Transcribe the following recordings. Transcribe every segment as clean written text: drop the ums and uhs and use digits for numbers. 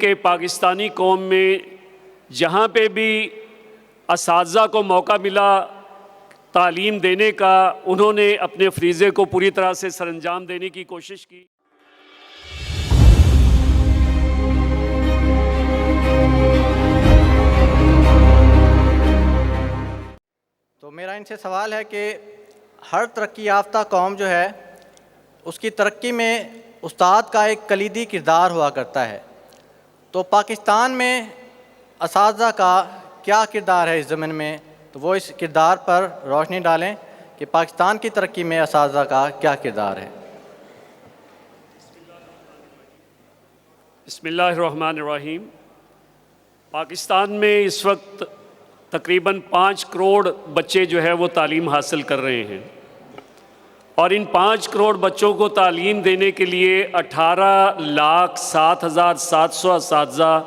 کہ پاکستانی قوم میں جہاں پہ بھی اساتذہ کو موقع ملا تعلیم دینے کا، انہوں نے اپنے فریضے کو پوری طرح سے سر انجام دینے کی کوشش کی۔ تو میرا ان سے سوال ہے کہ ہر ترقی یافتہ قوم جو ہے اس کی ترقی میں استاد کا ایک کلیدی کردار ہوا کرتا ہے، تو پاکستان میں اساتذہ کا کیا کردار ہے اس ضمن میں؟ تو وہ اس کردار پر روشنی ڈالیں کہ پاکستان کی ترقی میں اساتذہ کا کیا کردار ہے۔ بسم اللہ الرحمن الرحیم۔ پاکستان میں اس وقت تقریباً 5 کروڑ بچے جو ہے وہ تعلیم حاصل کر رہے ہیں، اور ان 5 کروڑ بچوں کو تعلیم دینے کے لیے 18,07,700 اساتذہ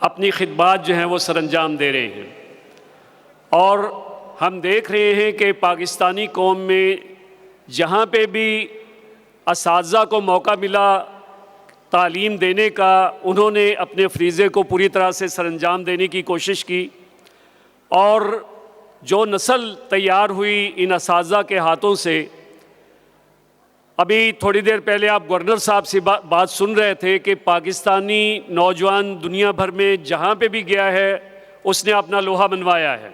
اپنی خدمات جو ہیں وہ سر انجام دے رہے ہیں۔ اور ہم دیکھ رہے ہیں کہ پاکستانی قوم میں جہاں پہ بھی اساتذہ کو موقع ملا تعلیم دینے کا، انہوں نے اپنے فریضے کو پوری طرح سے سر انجام دینے کی کوشش کی، اور جو نسل تیار ہوئی ان اساتذہ کے ہاتھوں سے، ابھی تھوڑی دیر پہلے آپ گورنر صاحب سے بات سن رہے تھے کہ پاکستانی نوجوان دنیا بھر میں جہاں پہ بھی گیا ہے اس نے اپنا لوہا منوایا ہے۔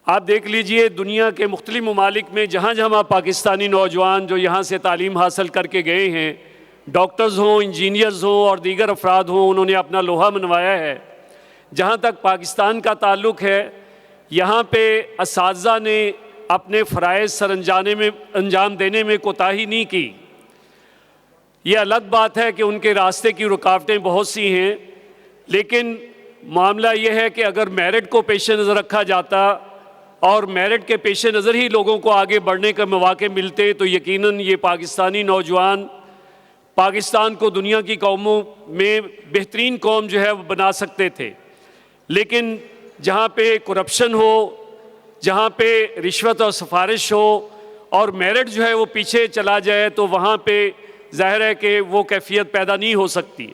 آپ دیکھ لیجئے دنیا کے مختلف ممالک میں جہاں جہاں پاکستانی نوجوان جو یہاں سے تعلیم حاصل کر کے گئے ہیں، ڈاکٹرز ہوں، انجینئرز ہوں اور دیگر افراد ہوں، انہوں نے اپنا لوہا منوایا ہے۔ جہاں تک پاکستان کا تعلق ہے، یہاں پہ اساتذہ نے اپنے فرائض سر انجام دینے میں کوتاہی نہیں کی۔ یہ الگ بات ہے کہ ان کے راستے کی رکاوٹیں بہت سی ہیں، لیکن معاملہ یہ ہے کہ اگر میرٹ کو پیش نظر رکھا جاتا اور میرٹ کے پیش نظر ہی لوگوں کو آگے بڑھنے کا مواقع ملتے تو یقیناً یہ پاکستانی نوجوان پاکستان کو دنیا کی قوموں میں بہترین قوم جو ہے وہ بنا سکتے تھے۔ لیکن جہاں پہ کرپشن ہو، جہاں پہ رشوت اور سفارش ہو اور میرٹ جو ہے وہ پیچھے چلا جائے تو وہاں پہ ظاہر ہے کہ وہ کیفیت پیدا نہیں ہو سکتی۔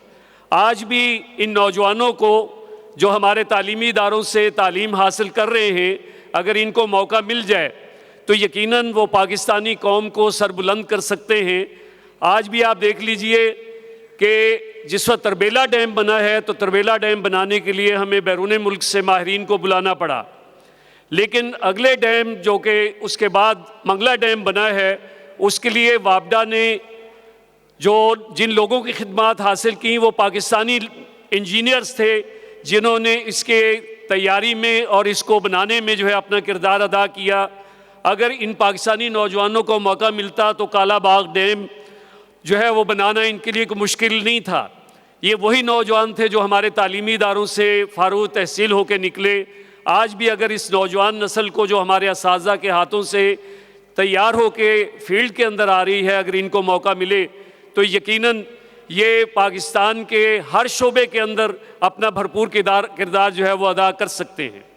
آج بھی ان نوجوانوں کو جو ہمارے تعلیمی اداروں سے تعلیم حاصل کر رہے ہیں، اگر ان کو موقع مل جائے تو یقیناً وہ پاکستانی قوم کو سربلند کر سکتے ہیں۔ آج بھی آپ دیکھ لیجئے کہ جس وقت تربیلا ڈیم بنا ہے تو تربیلا ڈیم بنانے کے لیے ہمیں بیرون ملک سے ماہرین کو بلانا پڑا، لیکن اگلے ڈیم جو کہ اس کے بعد منگلا ڈیم بنا ہے، اس کے لیے وابڈا نے جن لوگوں کی خدمات حاصل کی وہ پاکستانی انجینئرز تھے، جنہوں نے اس کے تیاری میں اور اس کو بنانے میں جو ہے اپنا کردار ادا کیا۔ اگر ان پاکستانی نوجوانوں کو موقع ملتا تو کالا باغ ڈیم جو ہے وہ بنانا ان کے لیے کوئی مشکل نہیں تھا۔ یہ وہی نوجوان تھے جو ہمارے تعلیمی اداروں سے فارغ تحصیل ہو کے نکلے۔ آج بھی اگر اس نوجوان نسل کو جو ہمارے اساتذہ کے ہاتھوں سے تیار ہو کے فیلڈ کے اندر آ رہی ہے، اگر ان کو موقع ملے تو یقیناً یہ پاکستان کے ہر شعبے کے اندر اپنا بھرپور کردار جو ہے وہ ادا کر سکتے ہیں۔